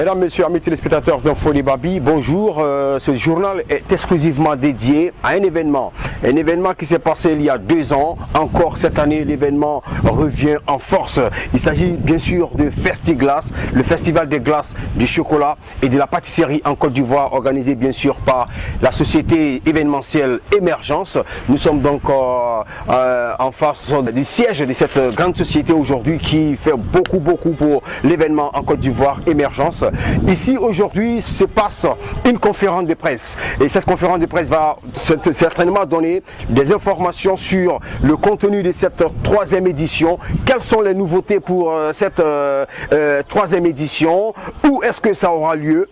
Mesdames, Messieurs, amis téléspectateurs d'Info des Babi, bonjour. Ce journal est exclusivement dédié à un événement qui s'est passé il y a 2 ans. Encore cette année, l'événement revient en force. Il s'agit bien sûr de Festiglass, le festival des glaces, du chocolat et de la pâtisserie en Côte d'Ivoire, organisé bien sûr par la société événementielle Émergence. Nous sommes donc en face du siège de cette grande société aujourd'hui qui fait beaucoup pour l'événement en Côte d'Ivoire, Émergence. Ici aujourd'hui se passe une conférence de presse et cette conférence de presse va certainement donner des informations sur le contenu de cette 3e édition, quelles sont les nouveautés pour cette 3e édition, où est-ce que ça aura lieu.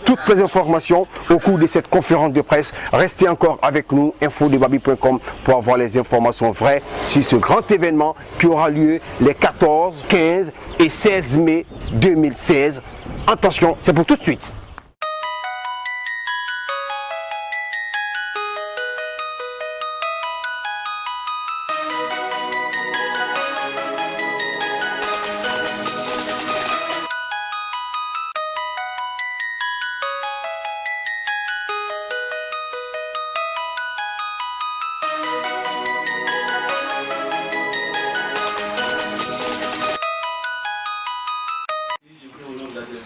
Toutes les informations au cours de cette conférence de presse. Restez encore avec nous, infodebabi.com, pour avoir les informations vraies sur ce grand événement qui aura lieu les 14, 15 et 16 mai 2016. Attention, c'est pour tout de suite.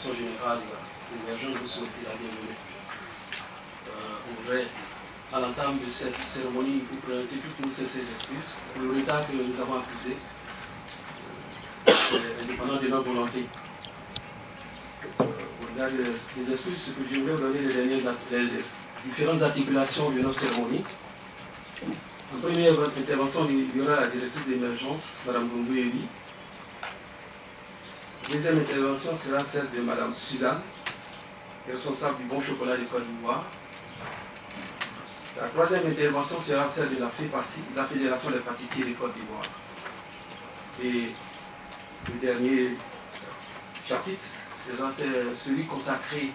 Générale d'Émergence, vous souhaitez la bienvenue. On voudrait, à l'entame de cette cérémonie, vous présenter toutes nos sincères excuses pour le retard que nous avons accusé, indépendant de notre volonté. Au-delà des excuses, ce que je voulais vous donner les différentes articulations de notre cérémonie. En première intervention, il y aura la directrice d'Émergence, Mme Gungouéli. Deuxième intervention sera celle de Mme Suzanne, responsable du Bon Chocolat de Côte d'Ivoire. La troisième intervention sera celle de la FEPACI, la Fédération des pâtissiers de Côte d'Ivoire. Et le dernier chapitre sera celui consacré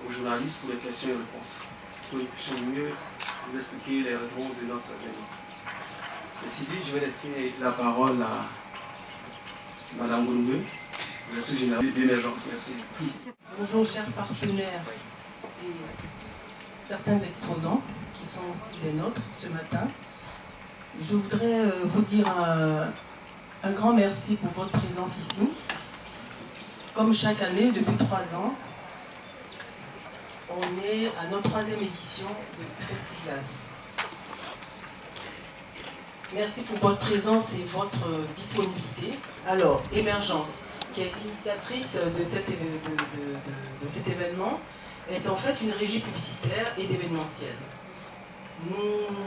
aux journalistes pour les questions et réponses, pour que nous puissions mieux vous expliquer les raisons de notre événement. Ceci dit, je vais laisser la parole à Mme Gouloué, directrice générale d'Émergence. Merci. Bonjour chers partenaires et certains exposants qui sont aussi les nôtres ce matin. Je voudrais vous dire un grand merci pour votre présence ici. Comme chaque année, depuis 3 ans, on est à notre 3e édition de Festiglass. Merci pour votre présence et votre disponibilité. Alors, Émergence, qui est initiatrice de cet événement, est en fait une régie publicitaire et d'événementiel.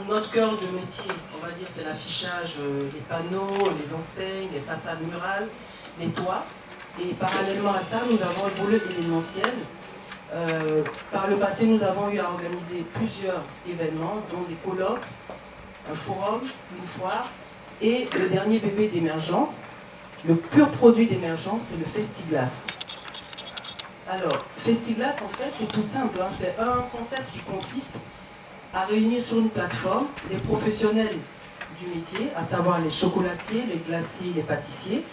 Notre cœur de métier, on va dire, c'est l'affichage, les panneaux, les enseignes, les façades murales, les toits. Et parallèlement à ça, nous avons un volet événementiel. Par le passé, nous avons eu à organiser plusieurs événements, dont des colloques, un forum, une foire, et le dernier bébé d'Émergence, le pur produit d'Émergence, c'est le Festiglass. Alors, Festiglass, en fait, c'est tout simple, hein, c'est un concept qui consiste à réunir sur une plateforme des professionnels du métier, à savoir les chocolatiers, les glaciers, les pâtissiers.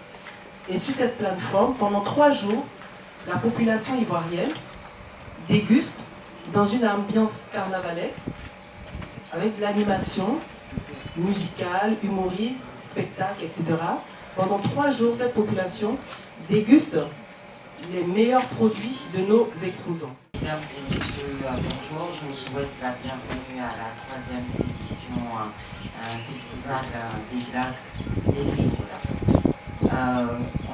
Et sur cette plateforme, pendant 3 jours, la population ivoirienne déguste dans une ambiance carnavalesque, avec de l'animation musicale, humoriste, spectacle, etc. Pendant 3 jours, cette population déguste les meilleurs produits de nos exposants. Mesdames et messieurs, bonjour. Je vous souhaite la bienvenue à la 3e édition Festival des glaces et du chocolat.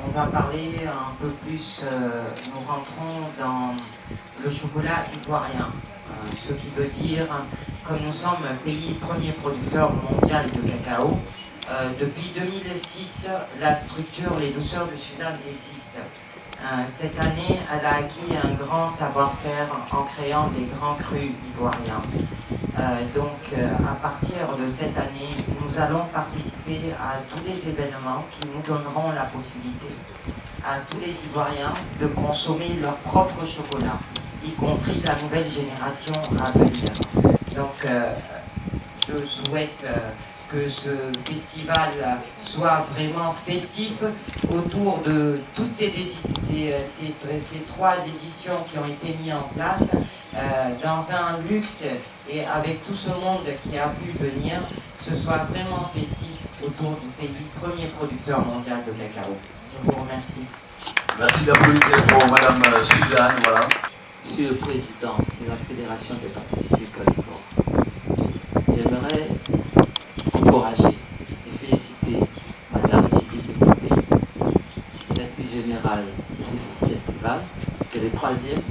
On va parler un peu plus, nous rentrons dans le chocolat ivoirien, ce qui veut dire, comme nous sommes un pays premier producteur mondial de cacao, depuis 2006, la structure Les Douceurs de Suzanne existe. Cette année, elle a acquis un grand savoir-faire en créant des grands crus ivoiriens. À partir de cette année, nous allons participer à tous les événements qui nous donneront la possibilité à tous les Ivoiriens de consommer leur propre chocolat, y compris la nouvelle génération à venir. Donc, je souhaite que ce festival soit vraiment festif autour de toutes ces 3 éditions qui ont été mises en place dans un luxe et avec tout ce monde qui a pu venir, que ce soit vraiment festif autour du pays premier producteur mondial de cacao. Je vous remercie. Merci d'applaudir pour Madame Suzanne. Voilà. Monsieur le Président de la Fédération des pâtissiers du Côte d'Ivoire, j'aimerais encourager et féliciter Madame Edith Depopé, directrice générale de ce festival, qui est le 3e.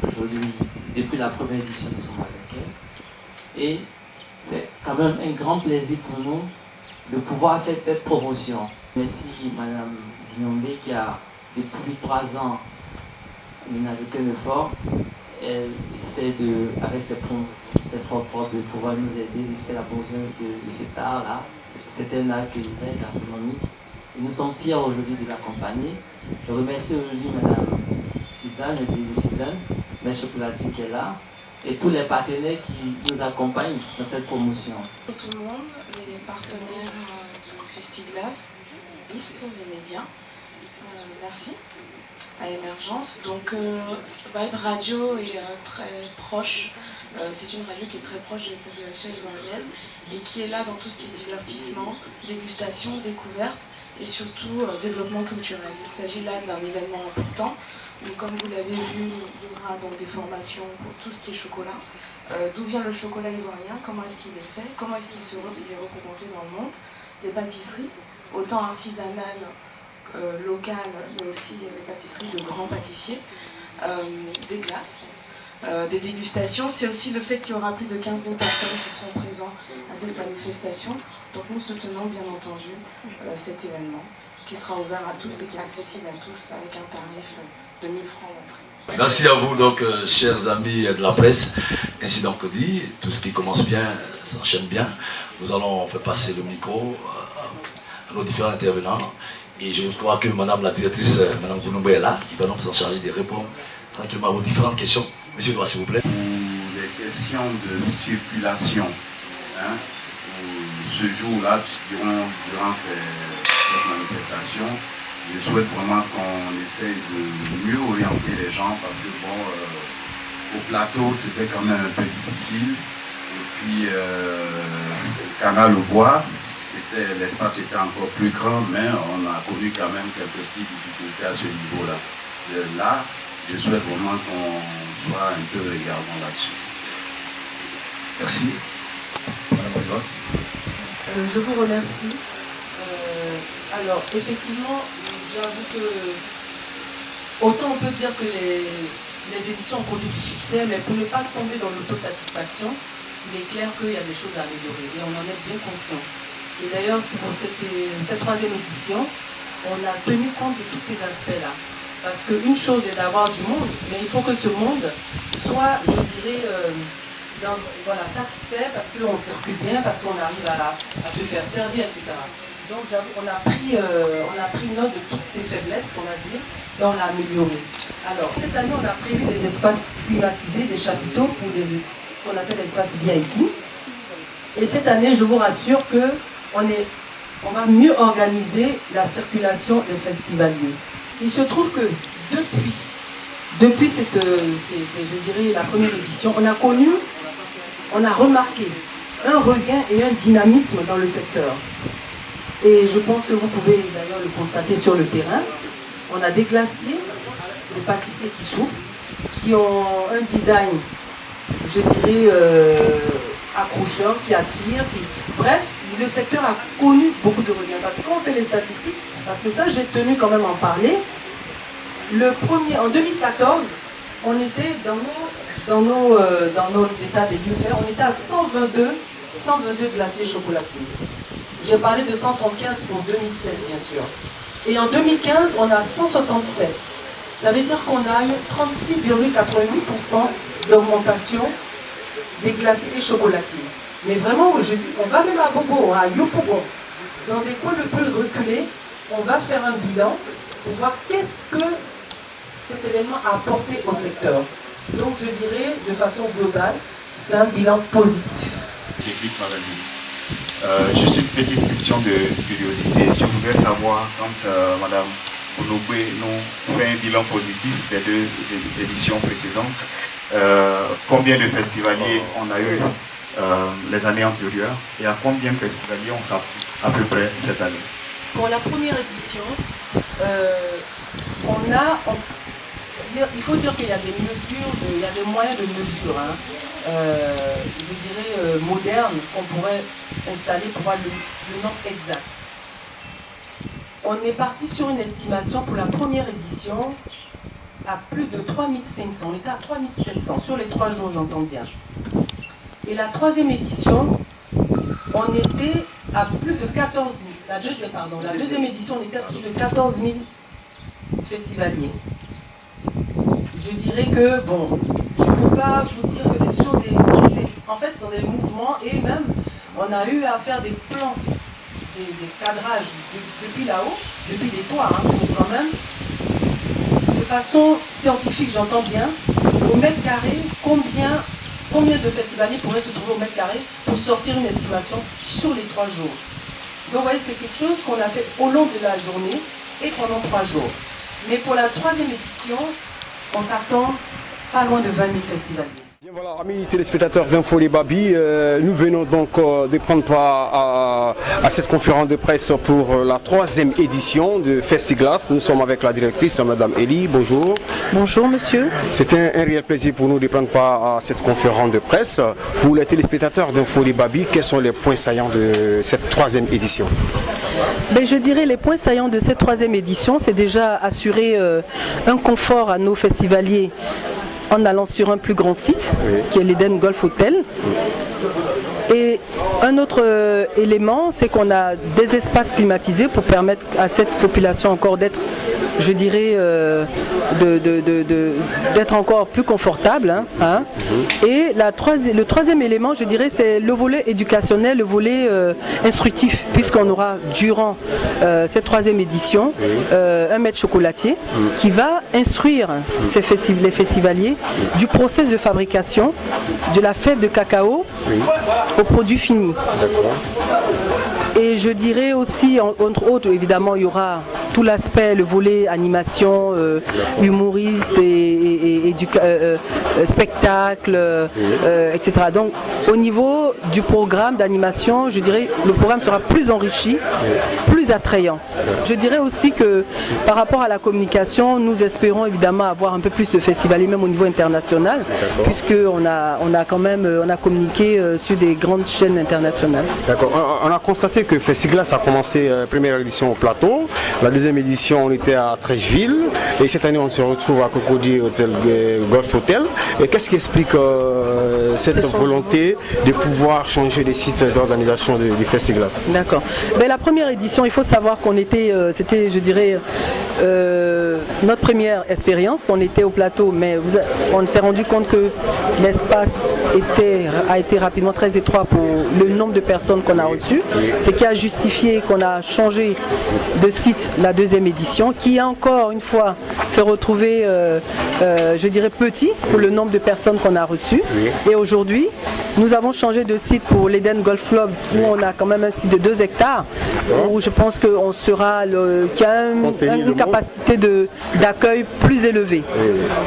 Aujourd'hui, depuis la première édition, nous sommes avec elle. Et c'est quand même un grand plaisir pour nous de pouvoir faire cette promotion. Merci Madame Guillaume qui a, depuis 3 ans, avec un effort, elle essaie avec ses fonds propres de pouvoir nous aider à faire la promotion de ce art-là. C'est un art culturel, gastronomique. Et nous sommes fiers aujourd'hui de l'accompagner. Je remercie aujourd'hui Madame Suzanne, et Suzanne, Mère Chocolatier qui est là, et tous les partenaires qui nous accompagnent dans cette promotion. Pour tout le monde, les partenaires du Festiglas, BIST, les médias, merci à Émergence. Donc Vibe Radio est très proche, c'est une radio qui est très proche de la population ivoirienne et qui est là dans tout ce qui est divertissement, dégustation, découverte et surtout développement culturel. Il s'agit là d'un événement important. Donc, comme vous l'avez vu, il y aura donc des formations pour tout ce qui est chocolat. D'où vient le chocolat ivoirien, comment est-ce qu'il est fait, comment est-ce qu'il est représenté dans le monde, des pâtisseries, autant artisanales, locales, mais aussi des pâtisseries de grands pâtissiers, des glaces, des dégustations. C'est aussi le fait qu'il y aura plus de 15 000 personnes qui seront présentes à cette manifestation. Donc nous soutenons bien entendu cet événement qui sera ouvert à tous et qui est accessible à tous avec un tarif de 1000 francs d'entrée. Merci à vous donc, chers amis de la presse. Ainsi donc dit, tout ce qui commence bien s'enchaîne bien. Nous allons faire passer le micro à nos différents intervenants. Et je crois que Madame la directrice, Madame Zounoubé est là, qui va donc s'en charger de répondre tranquillement à vos différentes questions. Monsieur Droit, s'il vous plaît. Pour les questions de circulation, hein, ce jour-là, durant cette manifestation, je souhaite vraiment qu'on essaye de mieux orienter les gens parce que bon, au plateau c'était quand même un peu difficile. Et puis Canal au Bois, l'espace était encore plus grand, mais on a connu quand même quelques petites difficultés à ce niveau-là. Là, je souhaite vraiment qu'on soit un peu regardant là-dessus. Merci. Madame Oliva. Je vous remercie. Alors, effectivement, j'avoue que autant on peut dire que les éditions ont connu du succès, mais pour ne pas tomber dans l'autosatisfaction, il est clair qu'il y a des choses à améliorer et on en est bien conscient. Et d'ailleurs, c'est pour cette 3e édition, on a tenu compte de tous ces aspects-là. Parce qu'une chose est d'avoir du monde, mais il faut que ce monde soit, je dirais, satisfait parce qu'on circule bien, parce qu'on arrive à se faire servir, etc. Donc on a pris note de toutes ces faiblesses, on va dire, et on l'a amélioré. Alors, cette année, on a prévu des espaces climatisés, des chapiteaux pour ce qu'on appelle l'espace VIP. Et cette année, je vous rassure qu'on va mieux organiser la circulation des festivaliers. Il se trouve que depuis je dirais, la première édition, on a remarqué un regain et un dynamisme dans le secteur. Et je pense que vous pouvez d'ailleurs le constater sur le terrain. On a des glaciers, des pâtissiers qui souffrent, qui ont un design, je dirais, accrocheur, qui attire, bref, le secteur a connu beaucoup de regain. Parce qu'on fait les statistiques, parce que ça j'ai tenu quand même à en parler. En 2014, on était dans nos états des lieux verts, on était à 122 glaciers chocolatiers. J'ai parlé de 175 pour 2016, bien sûr. Et en 2015, on a 167. Ça veut dire qu'on a eu 36,88% d'augmentation des glaciers chocolatiers. Mais vraiment, je dis, on va même à Bobo, à Yopougon, dans des coins le plus reculés, on va faire un bilan pour voir qu'est-ce que cet événement a apporté au secteur. Donc je dirais, de façon globale, c'est un bilan positif. Déclic Magazine. Juste une petite question de curiosité. Je voudrais savoir, quand Madame Onogbe nous fait un bilan positif des 2 éditions précédentes, combien de festivaliers on a eu les années antérieures et à combien de festivaliers on s'appuie à peu près cette année? Pour la première édition, il faut dire qu'il y a des mesures, il y a des moyens de mesure, je dirais modernes, qu'on pourrait installer pour voir le nombre exact. On est parti sur une estimation pour la première édition à plus de 3500, on était à 3700 sur les 3 jours, j'entends bien. Et la 3e édition, on était à plus de 14 000, la deuxième édition, on était à plus de 14 000 festivaliers. Je dirais que, bon, je ne peux pas vous dire que c'est sur des... En fait, dans des mouvements, et même, on a eu à faire des plans, des cadrages depuis là-haut, depuis des toits, quand même, de façon scientifique, j'entends bien, au mètre carré, combien de festivaliers pourraient se trouver au mètre carré pour sortir une estimation sur les 3 jours. Donc, vous voyez, c'est quelque chose qu'on a fait au long de la journée et pendant 3 jours. Mais pour la 3e édition, on s'attend pas loin de 20 000 festivaliers. Bien voilà, amis téléspectateurs d'Info les Babis, nous venons donc de prendre part à cette conférence de presse pour la 3e édition de Festiglas. Nous sommes avec la directrice, Madame Elie. Bonjour. Bonjour monsieur. C'est un réel plaisir pour nous de prendre part à cette conférence de presse. Pour les téléspectateurs d'Info les Babis, quels sont les points saillants de cette 3e édition? Ben, je dirais les points saillants de cette 3e édition, c'est déjà assurer un confort à nos festivaliers en allant sur un plus grand site, qui est l'Eden Golf Hotel. Et un autre élément, c'est qu'on a des espaces climatisés pour permettre à cette population encore d'être, je dirais, d'être encore plus confortable. Et le 3e élément, je dirais, c'est le volet éducationnel, le volet instructif, puisqu'on aura durant cette 3e édition un maître chocolatier qui va instruire les festivaliers du process de fabrication de la fève de cacao au produit fini. Et je dirais aussi, entre autres, évidemment, il y aura tout l'aspect, le volet animation, humoriste et spectacle, etc. Donc, au niveau du programme d'animation, je dirais le programme sera plus enrichi, plus attrayant. Je dirais aussi que par rapport à la communication, nous espérons évidemment avoir un peu plus de festivaliers, même au niveau international, puisqu'on a quand même communiqué sur des grandes chaînes internationales. D'accord. On a constaté que Festiglas a commencé première édition au Plateau, la 2e édition on était à Trècheville et cette année on se retrouve à Cocody Golf Hotel. Et qu'est-ce qui explique cette volonté de pouvoir changer les sites d'organisation du Festiglas? D'accord. Ben, la première édition, il faut savoir qu'on était, c'était, je dirais, notre première expérience. On était au Plateau, mais on s'est rendu compte que l'espace a été rapidement très étroit pour le nombre de personnes qu'on a reçues, ce qui a justifié qu'on a changé de site la 2e édition, qui a encore une fois se retrouvé, je dirais, petit pour le nombre de personnes qu'on a reçues. Et aujourd'hui, nous avons changé de site pour l'Eden Golf Club, où on a quand même un site de 2 hectares, où je pense qu'on sera qui a une capacité d'accueil plus élevée.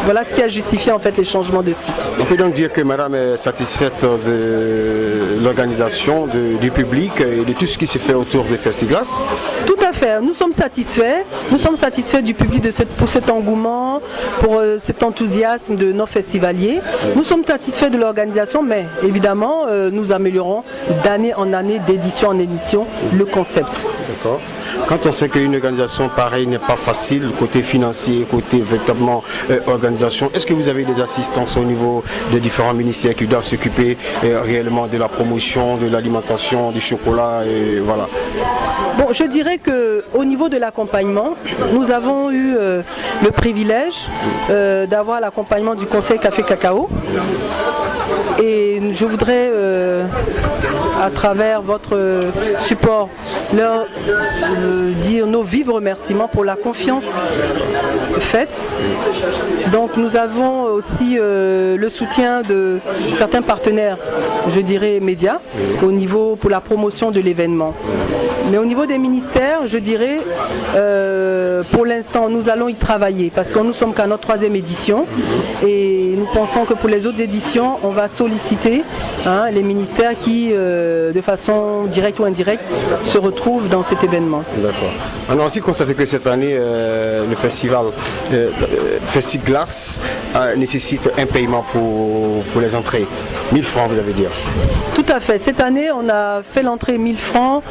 Voilà ce qui a justifié en fait les changements de site. On peut donc dire que madame est satisfaite de l'organisation du public et de tout ce qui se fait autour de Festiglas? Tout à fait, nous sommes satisfaits. Nous sommes satisfaits du public pour cet engouement, pour cet enthousiasme de nos festivaliers. Nous sommes satisfaits de l'organisation, mais évidemment, nous améliorons d'année en année, d'édition en édition, le concept. D'accord. Quand on sait qu'une organisation pareille n'est pas facile, côté financier, côté véritablement organisation, est-ce que vous avez des assistances au niveau des différents ministères qui doivent s'occuper réellement de la promotion, de l'alimentation, du chocolat et voilà? Bon, je dirais qu'au niveau de l'accompagnement, nous avons eu le privilège d'avoir l'accompagnement du Conseil Café Cacao, Et je voudrais, à travers votre support, leur dire nos vifs remerciements pour la confiance faite. Donc nous avons aussi le soutien de certains partenaires, je dirais médias, au niveau pour la promotion de l'événement. Mais au niveau des ministères, je dirais, pour l'instant, nous allons y travailler parce que nous sommes qu'à notre 3e édition et nous pensons que pour les autres éditions, on va solliciter les ministères qui, de façon directe ou indirecte, se retrouvent dans cet événement. D'accord. On a aussi constaté que cette année, le festival Festiglas nécessite un paiement pour les entrées. 1000 francs, vous avez dit. Tout à fait. Cette année, on a fait l'entrée 1000 francs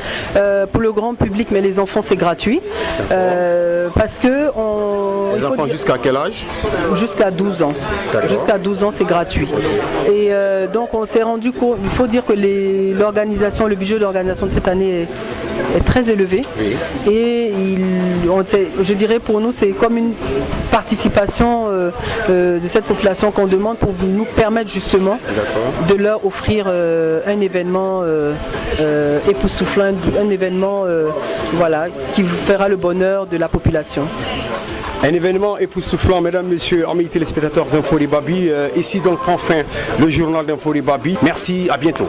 pour le grand public, mais les enfants, c'est gratuit. Parce que... Les enfants jusqu'à quel âge? Jusqu'à 12 ans. Jusqu'à 12 ans, c'est gratuit. Et donc, on s'est rendu compte, il faut dire que l'organisation, le budget de l'organisation de cette année est très élevé. Oui. Et je dirais pour nous, c'est comme une participation de cette population qu'on demande pour nous permettre justement de leur offrir un événement époustouflant, un événement voilà, qui fera le bonheur de la population. Un événement époustouflant, mesdames, messieurs, amis téléspectateurs d'Info des Babis. Ici donc prend fin le journal d'Info des Babis. Merci, à bientôt.